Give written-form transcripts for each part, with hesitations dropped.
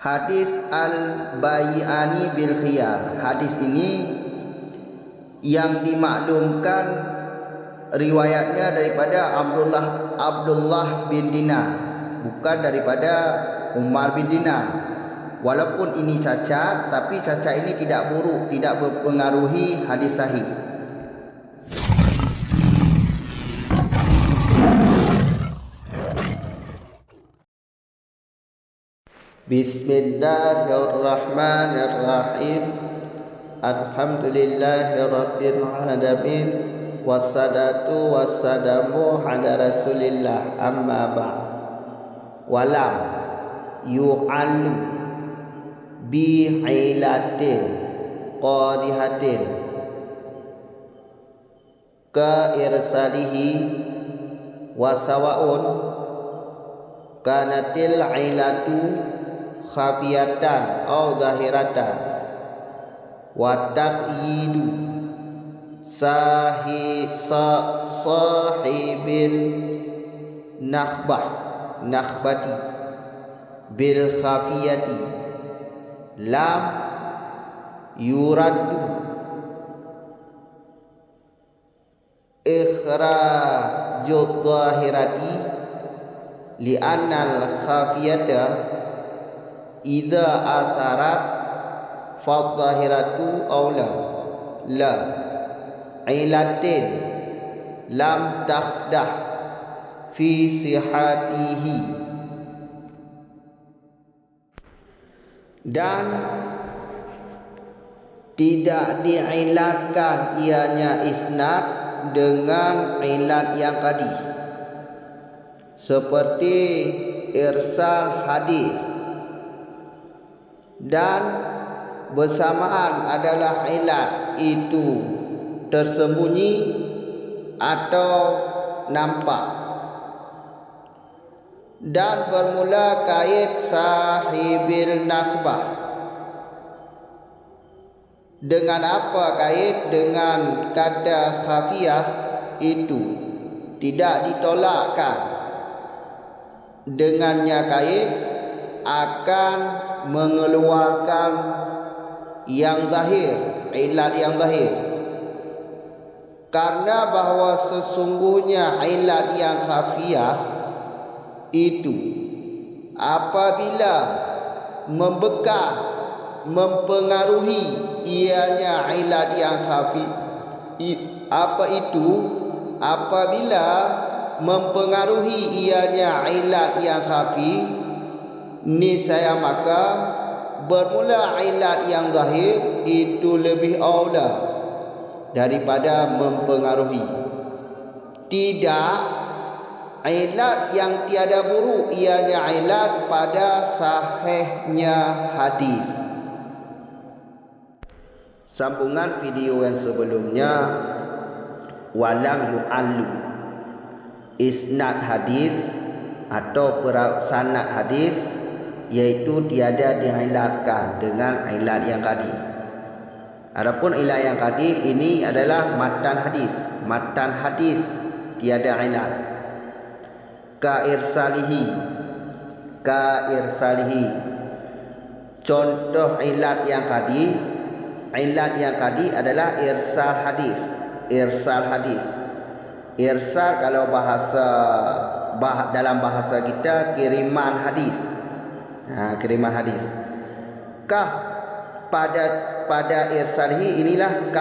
Hadis al-bai'ani bil khiyar. Hadis ini yang dimaklumkan riwayatnya daripada Abdullah bin Dinar, bukan daripada Umar bin Dinar. Walaupun ini cacat, tapi cacat ini tidak buruk, tidak mempengaruhi hadis sahih. Bismillahirrahmanirrahim. Alhamdulillahirabbil alamin. Wassalatu wassalamu ala Rasulillah, amma ba'd. Walam yu'allu bi ilatin qadihatin ka irsalihi wa sawa'un kanatil ilatu khafiyatan aw zahiratan wa taqyidu sahibil nakhbati bil khafiyati lam yuraddu ikhrajud zahirati li'annal khafiyata idza atharat fadhahiratu aula la ilatin lam takhdah fi sihatihi. Dan tidak diilatkan ianya isnad dengan ilat yang tadi, seperti irsal hadis, dan bersamaan adalah ilat itu tersembunyi atau nampak, dan bermula kait sahibil nakhbah. Dengan apa kait? Dengan kata khafiyah itu tidak ditolakkan. Dengannya kait akan mengeluarkan yang zahir, ilat yang zahir. Karena bahawa sesungguhnya ilat yang khafiyah itu apabila membekas, mempengaruhi ianya ilat yang khafi, apa itu? Apabila mempengaruhi ianya ilat yang khafi, niscaya maka bermula ilat yang zahir itu lebih aula daripada mempengaruhi. Tidak ilat yang tiada buruk, ianya ilat pada sahihnya hadis. Sambungan video yang sebelumnya, walam yu'allu, isnad hadis atau sanad hadis, yaitu tiada diilatkan dengan ilat yang tadi. Adapun ilat yang tadi ini adalah matan hadis. Matan hadis tiada ilat. Ka irsalihi. Contoh ilat yang tadi adalah irsal hadis. Irsal kalau dalam bahasa kita kiriman hadis. Kiriman hadis. Kah pada irsalihi inilah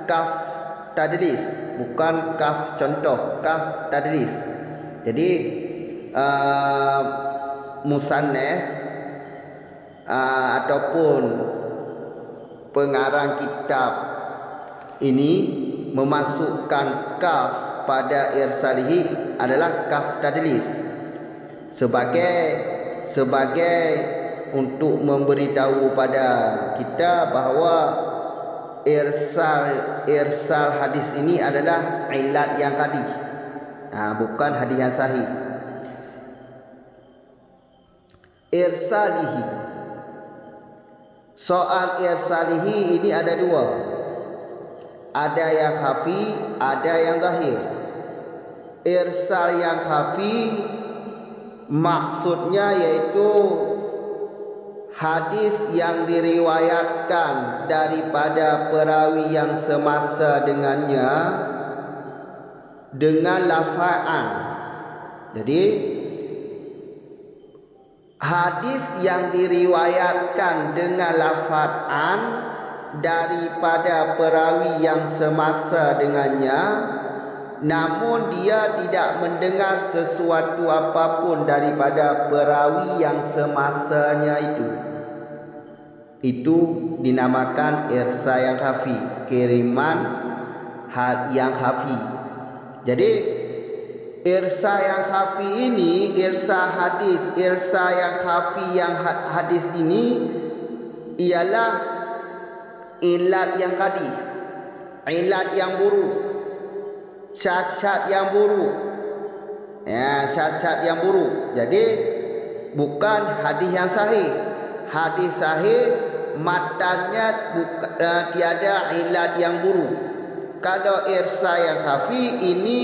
kaf tadlis, bukan kaf contoh, kaf tadlis. Jadi musannaf ataupun pengarang kitab ini memasukkan kaf pada irsalihi adalah kaf tadlis sebagai untuk memberitahu pada kita bahawa irsal hadis ini adalah ilat yang tadi, bukan hadis yang sahih. Irsalihi, soal irsalihi ini ada dua, ada yang khafi, ada yang zahir. Irsal yang khafi maksudnya yaitu hadis yang diriwayatkan daripada perawi yang semasa dengannya dengan lafazan. Jadi hadis yang diriwayatkan dengan lafazan daripada perawi yang semasa dengannya, namun dia tidak mendengar sesuatu apapun daripada perawi yang semasanya itu dinamakan irsa yang khafi, kiriman yang khafi. Jadi irsa yang khafi ini, irsa yang khafi yang hadis ini ialah ilat yang kadi, ilat yang buruk, cacat yang buruk, cacat yang buruk. Jadi bukan hadis yang sahih. Hadis sahih matanya tiada ilat yang buruk. Kalau irsa yang khafi ini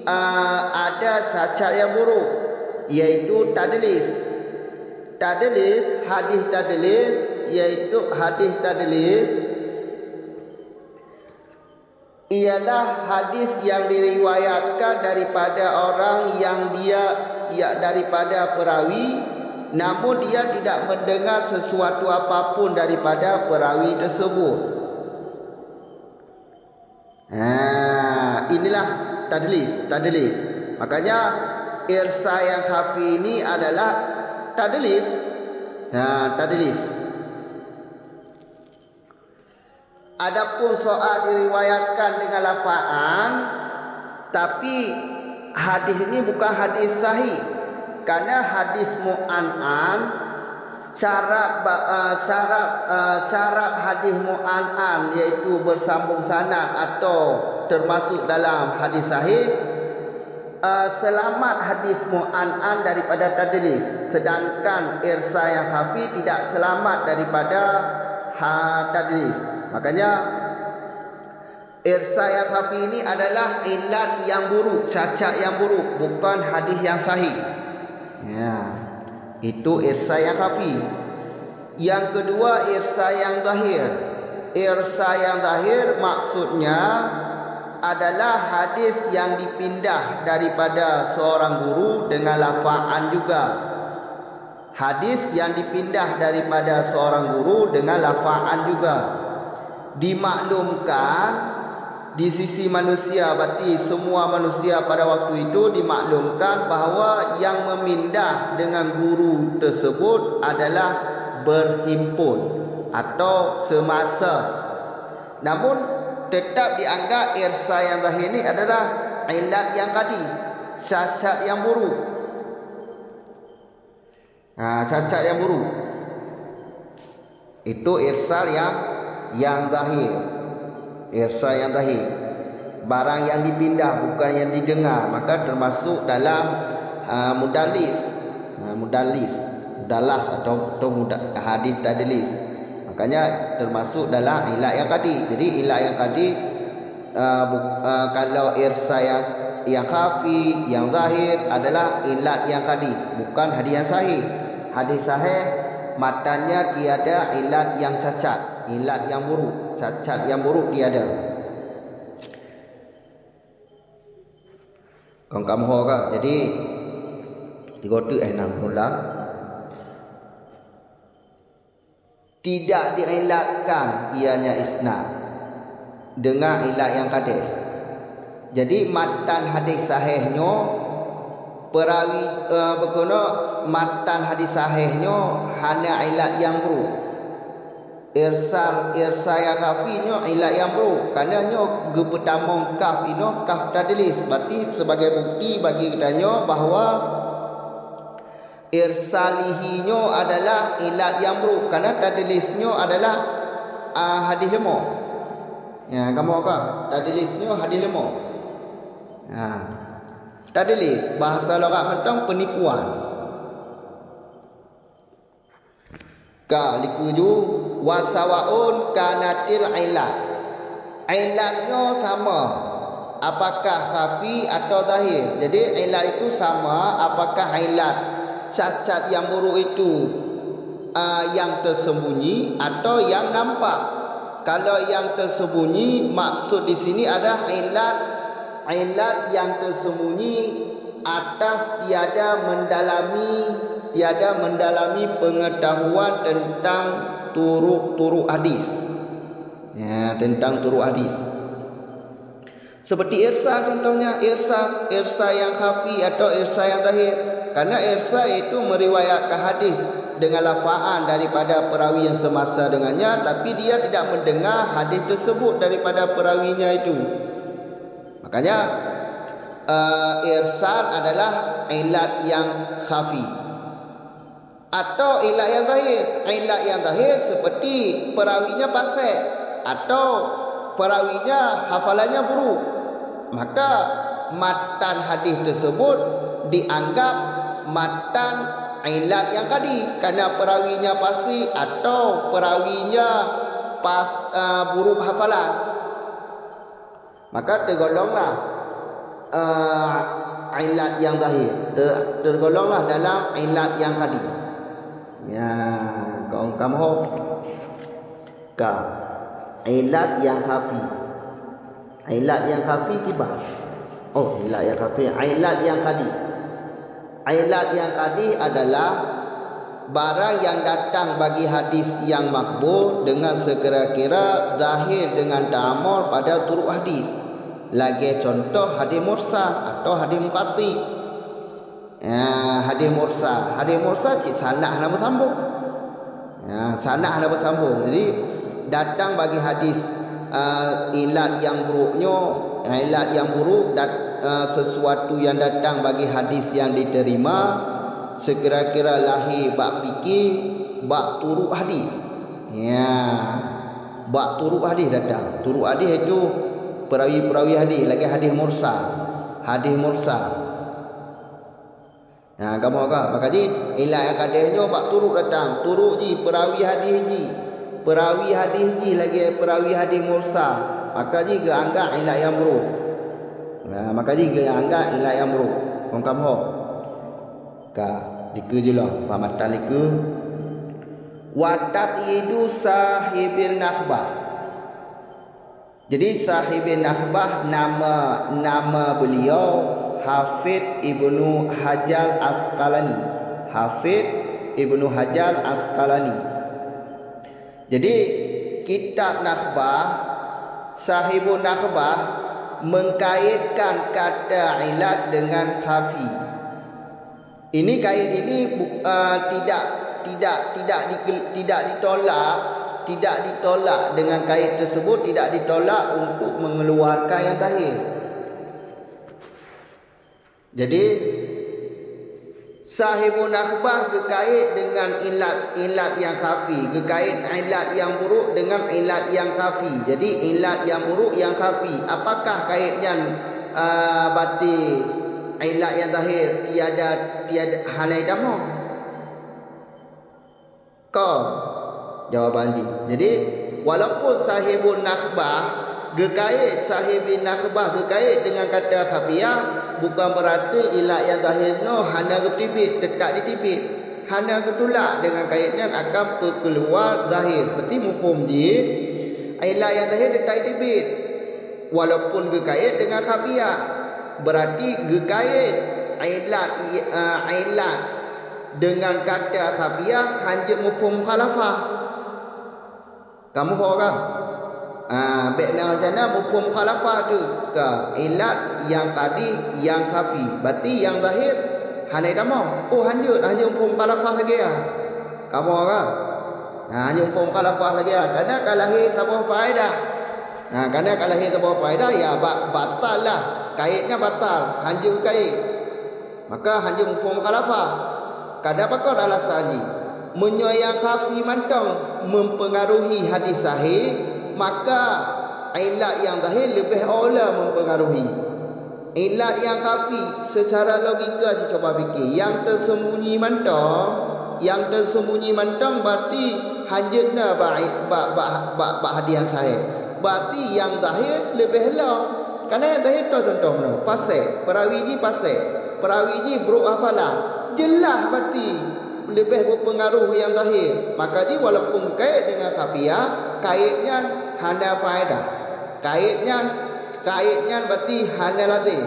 ada cacat yang buruk, yaitu tadlis. Hadis tadlis yaitu hadis tadlis ialah hadis yang diriwayatkan daripada orang yang daripada perawi, namun dia tidak mendengar sesuatu apapun daripada perawi tersebut. Inilah tadlis. Makanya irsa yang khafi ini adalah tadlis. Adapun soal diriwayatkan dengan lafazan, tapi hadis ini bukan hadis sahih. Karena hadis mu'an'an, syarat hadis mu'an'an yaitu bersambung sanad atau termasuk dalam hadis sahih, selamat hadis mu'an'an daripada tadlis. Sedangkan irsa yang khafi tidak selamat daripada tadlis. Makanya irsa yang khafi ini adalah ilat yang buruk, cacat yang buruk, bukan hadis yang sahih. Itu irsa yang khafi. Yang kedua, irsa yang zahir. Irsa yang zahir maksudnya adalah hadis yang dipindah daripada seorang guru dengan lafazan juga. Hadis yang dipindah daripada seorang guru dengan lafazan juga. Dimaklumkan di sisi manusia, berarti semua manusia pada waktu itu dimaklumkan bahawa yang memindah dengan guru tersebut adalah berhimpun atau semasa. Namun tetap dianggap irsa yang zahir ini adalah ilat yang kadi, cacat yang buruk. Cacat yang buruk itu irsal yang zahir. Irsa yang zahir, barang yang dipindah bukan yang didengar, maka termasuk dalam mudalas atau hadis tadlis. Makanya termasuk dalam ilat yang kadi. Jadi ilat yang kadi kalau irsa yang khafi, yang zahir adalah ilat yang kadi, bukan hadis yang sahih. Hadis sahih matanya tiada ilat yang cacat, ilat yang buruk, cacat yang buruk tiada. Kong kamu ho jadi 3 bulan tidak diilatkan ianya isnad dengan ilat yang kadeh. Jadi matan hadis sahihnya perawi berguna matan hadis sahihnya hanya ilat yang buruk. Irsa yang khafinya ilat yang buruk. Kerana pertama kaf ino kaf tadlis. Berarti sebagai bukti bagi kitanya bahawa irsalihinya adalah ilat yang buruk. Kerana tadlisnya adalah hadis lemah. Kamu apa? Tadlisnya hadis lemah. Tadlis bahasa logat mentang penipuan. Likuju wasawaun kanatil ilat. Ilatnya sama, apakah khafi atau zahir. Jadi ilat itu sama, apakah ilat cacat yang buruk itu yang tersembunyi atau yang nampak. Kalau yang tersembunyi, maksud di sini adalah ilat yang tersembunyi atas tiada mendalami pengetahuan tentang turuk hadis. Ya, tentang turuk hadis. Seperti irsal contohnya, irsal yang khafi atau irsal yang zahir. Karena irsal itu meriwayatkan hadis dengan lafazan daripada perawi yang semasa dengannya, tapi dia tidak mendengar hadis tersebut daripada perawinya itu. Makanya irsal adalah ilat yang khafi. Atau ilat yang zahir. Ilat yang zahir seperti perawinya fasik atau perawinya hafalannya buruk. Maka matan hadis tersebut dianggap matan ilat yang tadi, karena perawinya fasik atau perawinya buruk hafalan. Maka tergolonglah ilat yang zahir, tergolonglah dalam ilat yang tadi. Ya, kamu ka ilat yang khafi. Ilat yang khafi kibar. Oh, ilat yang khafi. Ilat yang tadi. Ilat yang tadi adalah barang yang datang bagi hadis yang makbul dengan sekira-kira zahir dengan ta'amul pada turuk hadis. Lagi contoh hadis mursal atau hadis muqatti. Hadis mursal cik sanad nak bersambung. Sanad nak bersambung. Jadi datang bagi hadis ilat yang buruk sesuatu yang datang bagi hadis yang diterima sekira-kira lahir bab fikir, bab turuk hadis. Bab turuk hadis datang. Turuk hadis itu perawi-perawi hadis, lagi hadis mursal. Kamu agak makanya ilat yang kadehnya bab turuk datang. Turuk ji perawi hadis ji. Perawi hadis ji lagi perawi hadis mursal. Maka ji ke anggap ilat yang buruk. Maka ji ke anggap ilat yang buruk. Kamu ka dikejelah pamatan liku wa taqidu sahibil nakhbah. Jadi sahibin nakhbah nama beliau Hafidz Ibnu Hajar Asqalani. Hafidz Ibnu Hajar Asqalani. Jadi kitab nakhbah, sahibun nakhbah mengkaitkan kata ilat dengan khafi. Ini kait ini tidak ditolak dengan kait tersebut, tidak ditolak untuk mengeluarkan yang zahir. Jadi sahibun nakhbah kekait dengan ilat yang khafi, kekait ilat yang buruk dengan ilat yang khafi. Jadi ilat yang buruk yang khafi, apakah kaitnya batil ilat yang zahir tiada halai damo? Kau jawapan ji. Jadi walaupun sahibun nakhbah gekait sahibin nakhbah gekait dengan kata khafiyah, bukan berarti ilat yang zahirnya hanya ketibit, tetap ditibit. Hanya ketulak dengan kaitnya akan keluar zahir. Berarti mufhum ji ilat yang zahir tetap ditibit walaupun gekait dengan khafiyah. Berarti gekait ilat dengan kata khafiyah hanya mufhum khalafah. Kamu orang Bekna macam mana mufhum khalafah tu ke ilat yang tadi yang khafi. Berarti yang zahir hanai damau. Oh hanya mufhum khalafah lagi ya. Kamu orang hanya mufhum khalafah lagi ya. Karena kalau lahir tak apa faedah. Karena kalau lahir tak apa faedah ya batal lah. Kaitnya batal. Hanya kait. Maka hanya mufhum khalafah. Kenapa kau alasannya? Menyoyang khafi mantong mempengaruhi hadis sahih, maka ilat yang zahir lebih aula mempengaruhi. Ilat yang khafi secara logika saya cuba fikir, yang tersembunyi mantong berarti hanyutna bab hadis sahih. Berarti yang zahir lebih elok. Karena yang zahir tu contohnya fasik, perawi ji fasik, perawi ji buruk hafalan. Jelas berarti lebih berpengaruh yang zahir. Maka ji walaupun kait dengan khafiyah, kaitnya hana faedah. Kaitnya berarti hana lazim.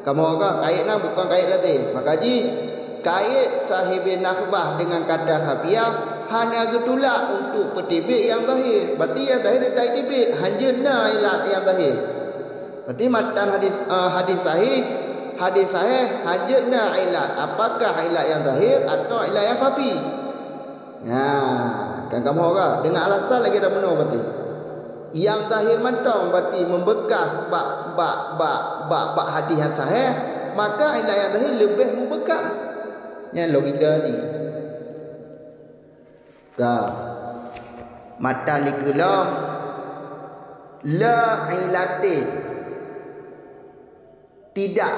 Kamu kata kaitnya bukan kait lazim. Maka ji kait sahibin nakhbah dengan kata khafiyah hanya getulak untuk petibik yang zahir. Berarti yang zahir tak tibik, hanya ilat yang zahir. Berarti matan hadis sahih hanya ilat. Apakah ilat yang zahir atau ilat yang khafi? Ya, kan kamu orang dengan alasan lagi dah benar berarti. Yang zahir mentong berarti membekas bak hadis yang sahih, maka ilat yang zahir lebih membekas. Yang logika ni. Mata likulam la ilatin tidak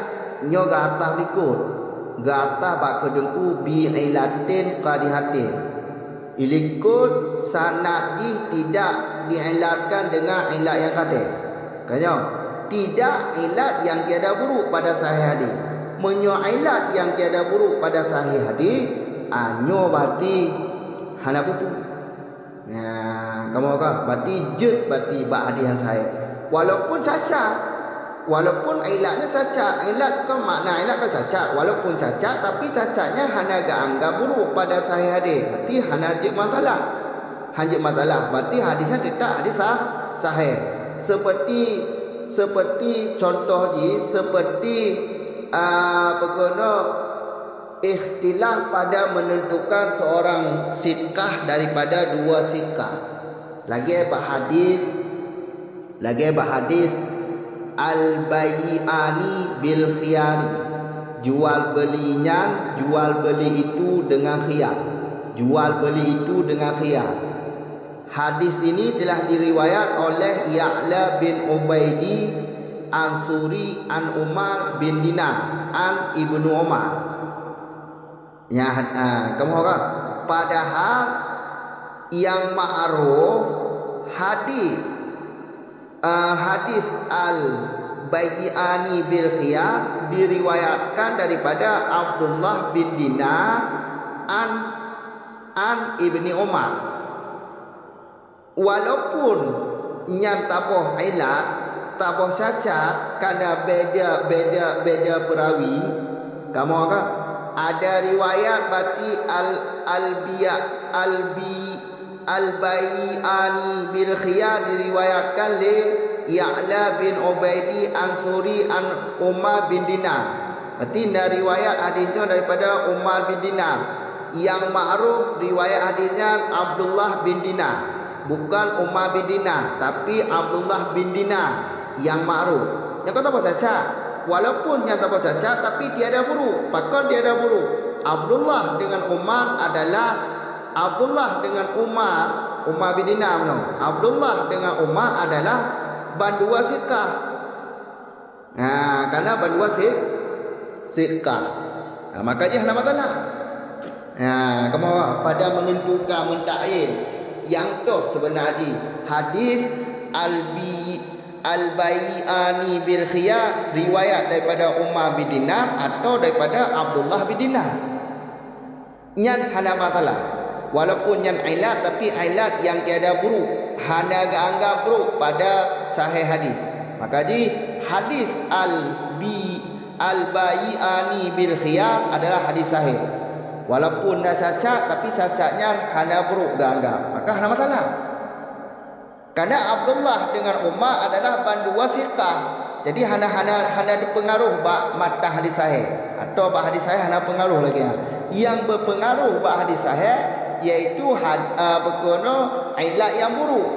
nyo gatah likut gatah bak kedengku bi ilatin qadihatin ilikut sanadi tidak diilatkan dengan ilat yang qadah. Kanyo tidak ilat yang tiada buruk pada sahih hadis. Menyo ilat yang tiada buruk pada sahih hadis anyo berarti hana buku. Ya, kamu kata berarti jud berarti bak hadis yang sahih. Walaupun cacat, walaupun ilatnya cacat, ilat kan makna ilat kan cacat. Walaupun cacat tapi cacatnya hana gak anggap buruk pada sahih hadis. Berarti hana jud masalah. Hanya masalah. Berarti hadisnya tetap hadis sahih. Seperti contoh ji seperti berguna ikhtilaf pada menentukan seorang siqah daripada dua siqah. Lagi hadis al-bai'ani bil khiyari. Jual beli itu dengan khiyar. Hadis ini telah diriwayat oleh Ya'la bin Ubaidi Ansuri an Umar bin Dinar an Ibnu Umar. Ya, kamu kata padahal yang ma'ruf hadis al-bai'ani bil khiyar diriwayatkan daripada Abdullah bin Dinar an Ibni Umar. Walaupun yang tabuh ilat, tabuh cacat kerana beda perawi, kamu kata ada riwayat berarti al-bai'ani bil khiyar diriwayatkan oleh Ya'la bin Ubaidi Ansuri an Umar bin Dinar. Berarti dari riwayat hadisnya daripada Umar bin Dinar. Yang ma'ruf riwayat hadisnya Abdullah bin Dinar, bukan Umar bin Dinar, tapi Abdullah bin Dinar yang ma'ruf. Yang kata apa cacat? Walaupun yang tak cacat tapi tiada buruk. Bahkan tiada buruk. Abdullah dengan Umar adalah Abdullah dengan Umar bin Dinar. Abdullah dengan Umar adalah bandua siqah. Karena bandua siqah. Maka dia ada masalah. Kamu pada menentukan mentakin yang tu sebenarnya hadis al-bai'ani bil khiyar riwayat daripada Umar bin Dinar atau daripada Abdullah bin Dinar. Nyan hana masalah. Walaupun nyan ilat tapi ilat yang tiada buruk, hana anggap buruk pada sahih hadis. Maka hadis al-bai'ani bil khiyar adalah hadis sahih. Walaupun dah cacat tapi cacatnya hana buruk dah anggap. Maka hana masalah. Karena Abdullah dengan Umar adalah bandua siqah. Jadi hana pengaruh bak mata hadis sahih atau bak hadis sahih hana pengaruh lagi. Yang berpengaruh bak hadis sahih iaitu berguna ilat yang buruk.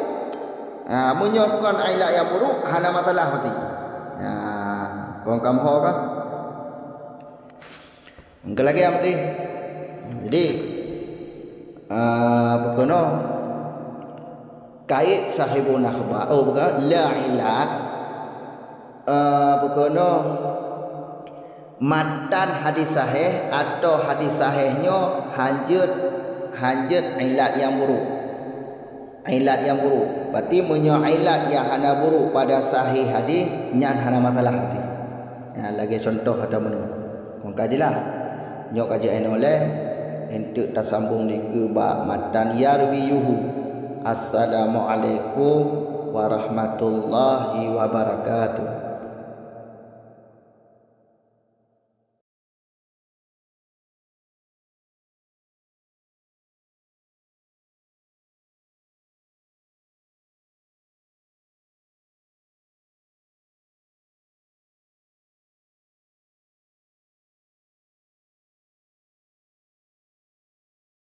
Menyokong ilat yang buruk hana masalah berarti. Kau kamu kan? Enggak lagi berarti. Jadi berguna kait sahibun akhbar bukan la ilat berguna matan hadis sahih atau hadis sahihnya hanjut ilat yang buruk. Berarti menyo ilat yang hana buruk pada sahih hadis nyan hana masalah berarti. Lagi contoh ada mana. Kau jelas. Nyok kajian oleh Hentuk tersambung ni ke ba matan yarwiyuhu. Assalamualaikum warahmatullahi wabarakatuh.